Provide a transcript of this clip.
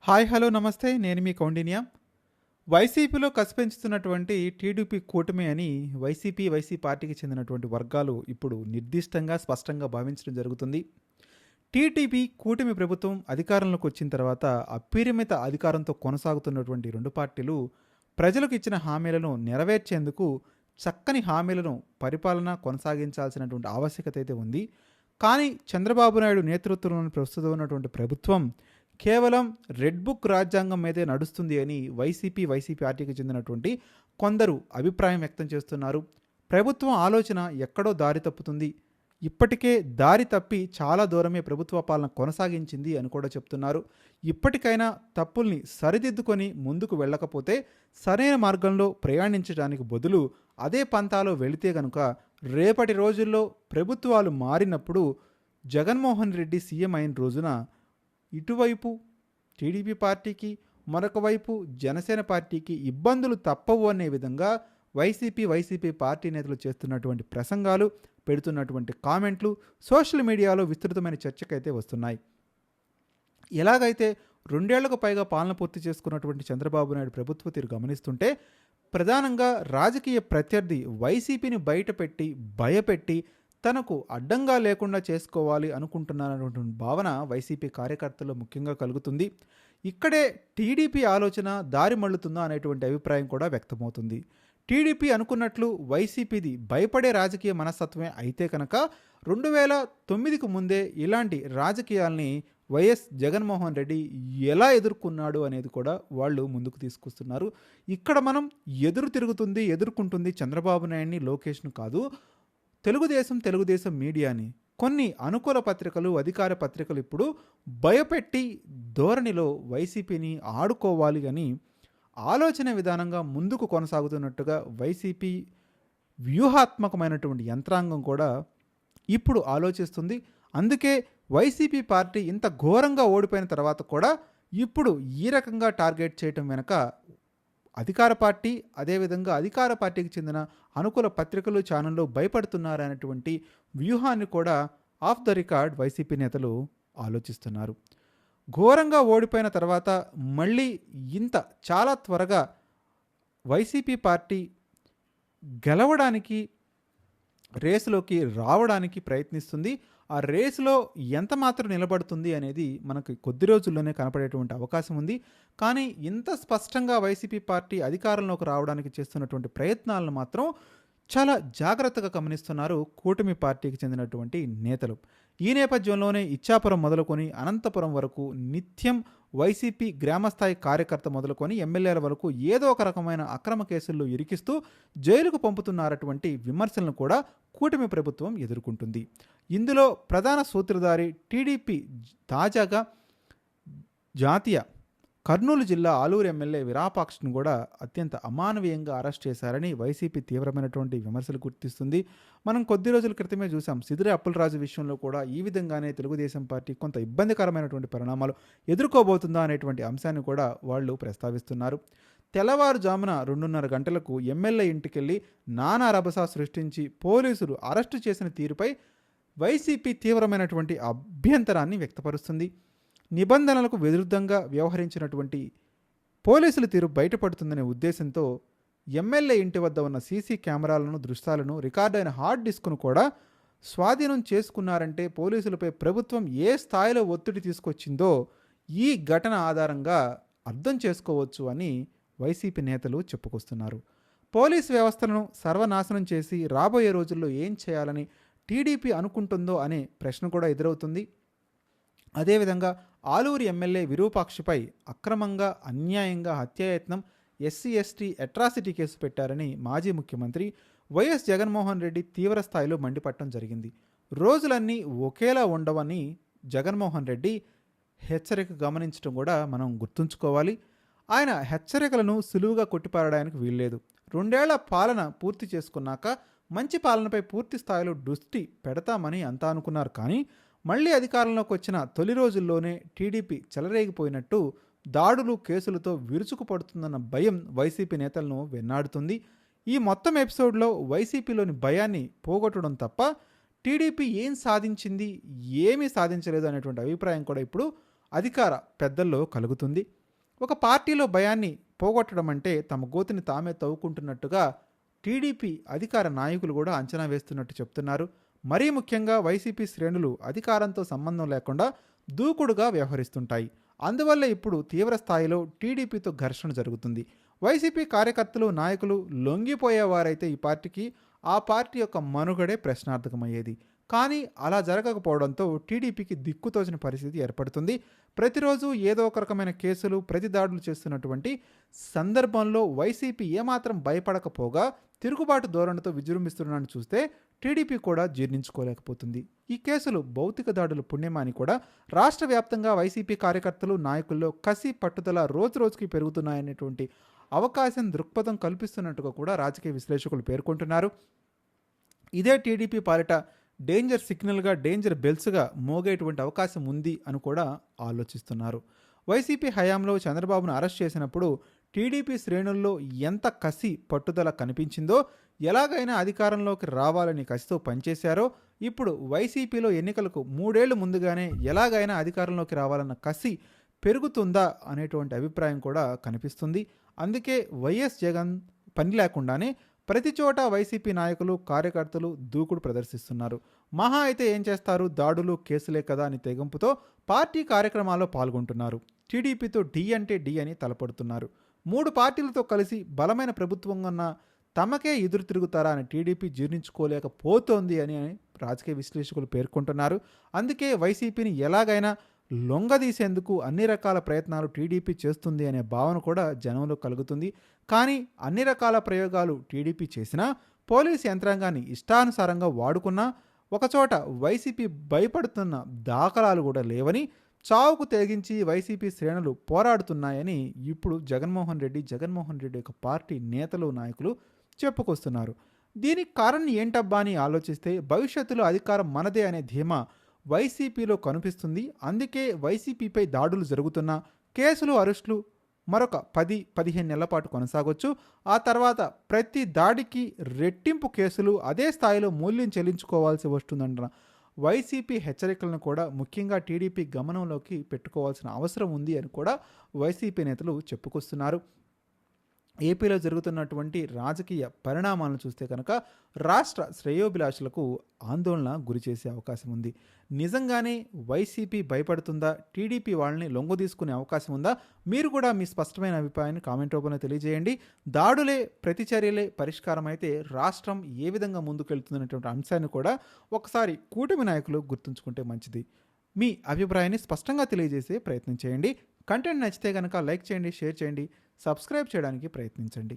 Hi hello నమస్తే నేను మీ కౌండిన్య. వైసీపీలో కసిపెంచుతున్నటువంటి టీడీపీ కూటమి అని వైసీ పార్టీకి చెందినటువంటి వర్గాలు ఇప్పుడు నిర్దిష్టంగా స్పష్టంగా భావించడం జరుగుతుంది. టీడీపీ కూటమి ప్రభుత్వం అధికారంలోకి వచ్చిన తర్వాత అపరిమిత అధికారంతో కొనసాగుతున్నటువంటి రెండు పార్టీలు ప్రజలకు ఇచ్చిన హామీలను నెరవేర్చేందుకు చక్కని హామీలను పరిపాలన కొనసాగించాల్సినటువంటి ఆవశ్యకత అయితే ఉంది. కానీ చంద్రబాబు నాయుడు నేతృత్వంలోని ప్రస్తుతం ఉన్నటువంటి ప్రభుత్వం కేవలం రెడ్ బుక్ రాజ్యాంగం మీదే నడుస్తుంది అని వైసీ పార్టీకి చెందినటువంటి కొందరు అభిప్రాయం వ్యక్తం చేస్తున్నారు. ప్రభుత్వం ఆలోచన ఎక్కడో దారి తప్పుతుంది, ఇప్పటికే దారి తప్పి చాలా దూరమే ప్రభుత్వ పాలన కొనసాగించింది అని కూడా చెప్తున్నారు. ఇప్పటికైనా తప్పుల్ని సరిదిద్దుకొని ముందుకు వెళ్ళకపోతే సరైన మార్గంలో ప్రయాణించడానికి బదులు అదే పంతాలో వెళితే గనుక రేపటి రోజుల్లో ప్రభుత్వాలు మారినప్పుడు జగన్మోహన్ రెడ్డి సీఎం అయిన రోజున ఇటువైపు టీడీపీ పార్టీకి, మరొక వైపు జనసేన పార్టీకి ఇబ్బందులు తప్పవు అనే విధంగా వైసీపీ పార్టీ నేతలు చేస్తున్నటువంటి ప్రసంగాలు, పెడుతున్నటువంటి కామెంట్లు సోషల్ మీడియాలో విస్తృతమైన చర్చకైతే వస్తున్నాయి. ఎలాగైతే 2 ఏళ్లకు పైగా పాలన పూర్తి చేసుకున్నటువంటి చంద్రబాబు నాయుడు ప్రభుత్వ తీరు గమనిస్తుంటే ప్రధానంగా రాజకీయ ప్రత్యర్థి వైసీపీని బయటపెట్టి భయపెట్టి తనకు అడ్డంగా లేకుండా చేసుకోవాలి అనుకుంటున్నారన్నటువంటి భావన వైసీపీ కార్యకర్తల్లో ముఖ్యంగా కలుగుతుంది. ఇక్కడే టీడీపీ ఆలోచన దారి మళ్ళుతుందా అనేటువంటి అభిప్రాయం కూడా వ్యక్తమవుతుంది. టీడీపీ అనుకున్నట్లు వైసీపీది భయపడే రాజకీయ మనస్తత్వమే అయితే కనుక 2009కు ముందే ఇలాంటి రాజకీయాల్ని వైఎస్ జగన్మోహన్ రెడ్డి ఎలా ఎదుర్కొన్నాడు అనేది కూడా వాళ్ళు ముందుకు తీసుకొస్తున్నారు. ఇక్కడ మనం ఎదుర్కొంటుంది చంద్రబాబు నాయుడిని, లోకేష్ను కాదు, తెలుగుదేశం మీడియాని, కొన్ని అనుకూల పత్రికలు, అధికార పత్రికలు ఇప్పుడు భయపెట్టి ధోరణిలో వైసీపీని ఆడుకోవాలి అని ఆలోచన విధానంగా ముందుకు కొనసాగుతున్నట్టుగా వైసీపీ వ్యూహాత్మకమైనటువంటి యంత్రాంగం కూడా ఇప్పుడు ఆలోచిస్తుంది. అందుకే వైసీపీ పార్టీ ఇంత ఘోరంగా ఓడిపోయిన తర్వాత కూడా ఇప్పుడు ఈ రకంగా టార్గెట్ చేయటం వెనక అధికార పార్టీ, అదేవిధంగా అధికార పార్టీకి చెందిన అనుకూల పత్రికలు, ఛానళ్ళు భయపడుతున్నారనేటువంటి వ్యూహాన్ని కూడా ఆఫ్ ద రికార్డ్ వైసీపీ నేతలు ఆలోచిస్తున్నారు. ఘోరంగా ఓడిపోయిన తర్వాత మళ్ళీ ఇంత చాలా త్వరగా వైసీపీ పార్టీ గెలవడానికి, రేసులోకి రావడానికి ప్రయత్నిస్తుంది. ఆ రేసులో ఎంత మాత్రం నిలబడుతుంది అనేది మనకు కొద్ది రోజుల్లోనే కనపడేటువంటి అవకాశం ఉంది. కానీ ఇంత స్పష్టంగా వైసీపీ పార్టీ అధికారంలోకి రావడానికి చేస్తున్నటువంటి ప్రయత్నాలను మాత్రం చాలా జాగ్రత్తగా గమనిస్తున్నారు కూటమి పార్టీకి చెందినటువంటి నేతలు. ఈ నేపథ్యంలోనే ఇచ్చాపురం మొదలుకొని అనంతపురం వరకు నిత్యం వైసీపీ గ్రామస్థాయి కార్యకర్త మొదలుకొని ఎమ్మెల్యేల వరకు ఏదో ఒక రకమైన అక్రమ కేసుల్లో ఇరికిస్తూ జైలుకు పంపుతున్నారటువంటి విమర్శలను కూడా కూటమి ప్రభుత్వం ఎదుర్కొంటుంది. ఇందులో ప్రధాన సూత్రధారి టీడీపీ తాజాగా జాతీయ కర్నూలు జిల్లా ఆలూరు ఎమ్మెల్యే విరాపాక్షను కూడా అత్యంత అమానవీయంగా అరెస్ట్ చేశారని వైసీపీ తీవ్రమైనటువంటి విమర్శలు గుర్తిస్తుంది. మనం కొద్ది రోజుల క్రితమే చూసాం, సిదిరి అప్పులరాజు విషయంలో కూడా ఈ విధంగానే తెలుగుదేశం పార్టీ కొంత ఇబ్బందికరమైనటువంటి పరిణామాలు ఎదుర్కోబోతుందా అనేటువంటి అంశాన్ని కూడా వాళ్ళు ప్రస్తావిస్తున్నారు. తెల్లవారుజామున 2:30 గంటలకు ఎమ్మెల్యే ఇంటికెళ్ళి నానా రభస సృష్టించి పోలీసులు అరెస్టు చేసిన తీరుపై వైసీపీ తీవ్రమైనటువంటి అభ్యంతరాన్ని వ్యక్తపరుస్తుంది. నిబంధనలకు విరుద్ధంగా వ్యవహరించినటువంటి పోలీసుల తీరు బయటపడుతుందనే ఉద్దేశంతో ఎమ్మెల్యే ఇంటి వద్ద ఉన్న సీసీ కెమెరాలను, దృశ్యాలను, రికార్డైన హార్డ్ డిస్క్ను కూడా స్వాధీనం చేసుకున్నారంటే పోలీసులపై ప్రభుత్వం ఏ స్థాయిలో ఒత్తిడి తీసుకొచ్చిందో ఈ ఘటన ఆధారంగా అర్థం చేసుకోవచ్చు అని వైసీపీ నేతలు చెప్పుకొస్తున్నారు. పోలీసు వ్యవస్థలను సర్వనాశనం చేసి రాబోయే రోజుల్లో ఏం చేయాలని టీడీపీ అనుకుంటుందో అనే ప్రశ్న కూడా ఎదురవుతుంది. అదేవిధంగా ఆలూరు ఎమ్మెల్యే విరూపాక్షపై అక్రమంగా, అన్యాయంగా హత్యాయత్నం, ఎస్సీ అట్రాసిటీ కేసు పెట్టారని మాజీ ముఖ్యమంత్రి వైఎస్ జగన్మోహన్ రెడ్డి తీవ్ర స్థాయిలో మండిపట్టడం జరిగింది. రోజులన్నీ ఒకేలా ఉండవని జగన్మోహన్ రెడ్డి హెచ్చరిక గమనించడం కూడా మనం గుర్తుంచుకోవాలి. ఆయన హెచ్చరికలను సులువుగా కొట్టిపారడానికి వీల్లేదు. 2 ఏళ్ల పాలన పూర్తి చేసుకున్నాక మంచి పాలనపై పూర్తి స్థాయిలో దృష్టి పెడతామని అంతా అనుకున్నారు. కానీ మళ్ళీ అధికారంలోకి వచ్చిన తొలి రోజుల్లోనే టీడీపీ చెలరేగిపోయినట్టు దాడులు, కేసులతో విరుచుకుపడుతుందన్న భయం వైసీపీ నేతలను వెన్నాడుతుంది. ఈ మొత్తం ఎపిసోడ్లో వైసీపీలోని భయాన్ని పోగొట్టడం తప్ప టీడీపీ ఏం సాధించింది, ఏమీ సాధించలేదు అనేటువంటి అభిప్రాయం కూడా ఇప్పుడు అధికార పెద్దల్లో కలుగుతుంది. ఒక పార్టీలో భయాన్ని పోగొట్టడం అంటే తమ గోతిని తామే తవ్వుకుంటున్నట్టుగా టీడీపీ అధికార నాయకులు కూడా అంచనా వేస్తున్నట్టు చెప్తున్నారు. మరీ ముఖ్యంగా వైసీపీ శ్రేణులు అధికారంతో సంబంధం లేకుండా దూకుడుగా వ్యవహరిస్తుంటాయి. అందువల్ల ఇప్పుడు తీవ్ర స్థాయిలో టీడీపీతో ఘర్షణ జరుగుతుంది. వైసీపీ కార్యకర్తలు నాయకులు లొంగిపోయేవారైతే ఈ పార్టీకి ఆ పార్టీ యొక్క మనుగడే ప్రశ్నార్థకమయ్యేది. కానీ అలా జరగకపోవడంతో టీడీపీకి దిక్కుతోచిన పరిస్థితి ఏర్పడుతుంది. ప్రతిరోజు ఏదో ఒక రకమైన కేసులు ప్రతిదాడులు చేస్తున్నటువంటి సందర్భంలో వైసీపీ ఏమాత్రం భయపడకపోగా తిరుగుబాటు ధోరణితో విజృంభిస్తున్నాడని చూస్తే టీడీపీ కూడా జీర్ణించుకోలేకపోతుంది. ఈ కేసులు భౌతిక దాడులు పుణ్యమాని కూడా రాష్ట్ర వ్యాప్తంగా వైసీపీ కార్యకర్తలు నాయకుల్లో కసి పట్టుదల రోజురోజుకి పెరుగుతున్నాయనేటువంటి అవకాశం దృక్పథం కల్పిస్తున్నట్టుగా కూడా రాజకీయ విశ్లేషకులు పేర్కొంటున్నారు. ఇదే టీడీపీ పాలిట డేంజర్ సిగ్నల్గా డేంజర్ బెల్స్గా మోగేటువంటి అవకాశం ఉంది అని కూడా ఆలోచిస్తున్నారు. వైసీపీ హయాంలో చంద్రబాబును అరెస్ట్ చేసినప్పుడు టీడీపీ శ్రేణుల్లో ఎంత కసి పట్టుదల కనిపించిందో, ఎలాగైనా అధికారంలోకి రావాలని కసితో పనిచేశారో, ఇప్పుడు వైసీపీలో ఎన్నికలకు 3 ఏళ్లు ముందుగానే ఎలాగైనా అధికారంలోకి రావాలన్న కసి పెరుగుతుందా అనేటువంటి అభిప్రాయం కూడా కనిపిస్తుంది. అందుకే వైఎస్ జగన్ పని లేకుండానే ప్రతి చోట వైసీపీ నాయకులు కార్యకర్తలు దూకుడు ప్రదర్శిస్తున్నారు. మహా అయితే ఏం చేస్తారు, దాడులు కేసులే కదా అని తెగంపుతో పార్టీ కార్యక్రమాల్లో పాల్గొంటున్నారు. టీడీపీతో డి అంటే డి అని తలపడుతున్నారు. 3 పార్టీలతో కలిసి బలమైన ప్రభుత్వంగా ఉన్న తమకే ఎదురు తిరుగుతారా అని టీడీపీ జీర్ణించుకోలేకపోతోంది అని రాజకీయ విశ్లేషకులు పేర్కొంటున్నారు. అందుకే వైసీపీని ఎలాగైనా లొంగదీసేందుకు అన్ని రకాల ప్రయత్నాలు టీడీపీ చేస్తుంది అనే భావన కూడా జనంలో కలుగుతుంది. కానీ అన్ని రకాల ప్రయోగాలు టీడీపీ చేసినా, పోలీసు యంత్రాంగాన్ని ఇష్టానుసారంగా వాడుకున్నా, ఒకచోట వైసీపీ భయపడుతున్న దాఖలాలు కూడా లేవని, చావుకు తెగించి వైసీపీ శ్రేణులు పోరాడుతున్నాయని ఇప్పుడు జగన్మోహన్ రెడ్డి యొక్క పార్టీ నేతలు నాయకులు చెప్పుకొస్తున్నారు. దీనికి కారణం ఏంటబ్బా అని ఆలోచిస్తే భవిష్యత్తులో అధికారం మనదే అనే ధీమా వైసీపీలో కనిపిస్తుంది. అందుకే వైసీపీపై దాడులు జరుగుతున్నా, కేసులు అరెస్టులు మరొక 10-15 నెలల పాటు కొనసాగొచ్చు. ఆ తర్వాత ప్రతి దాడికి రెట్టింపు కేసులు అదే స్థాయిలో మూల్యం చెల్లించుకోవాల్సి వస్తుందన్న వైసీపీ హెచ్చరికలను కూడా ముఖ్యంగా టీడీపీ గమనంలోకి పెట్టుకోవాల్సిన అవసరం ఉంది అని కూడా వైసీపీ నేతలు చెప్పుకొస్తున్నారు. ఏపీలో జరుగుతున్నటువంటి రాజకీయ పరిణామాలను చూస్తే కనుక రాష్ట్ర శ్రేయోభిలాషులకు ఆందోళన గురి చేసే అవకాశం ఉంది. నిజంగానే వైసీపీ భయపడుతుందా, టీడీపీ వాళ్ళని లొంగదీసుకునే అవకాశం ఉందా? మీరు కూడా మీ స్పష్టమైన అభిప్రాయాన్ని కామెంట్ రూపంలో తెలియజేయండి. దాడులే ప్రతిచర్యలే పరిష్కారం అయితే రాష్ట్రం ఏ విధంగా ముందుకెళ్తుందనేటువంటి అంశాన్ని కూడా ఒకసారి కూటమి నాయకులు గుర్తుంచుకుంటే మంచిది. మీ అభిప్రాయాన్ని స్పష్టంగా తెలియజేసే ప్రయత్నం చేయండి. కంటెంట్ నచ్చితే కనుక లైక్ చేయండి, షేర్ చేయండి, సబ్స్క్రైబ్ చేయడానికి ప్రయత్నించండి.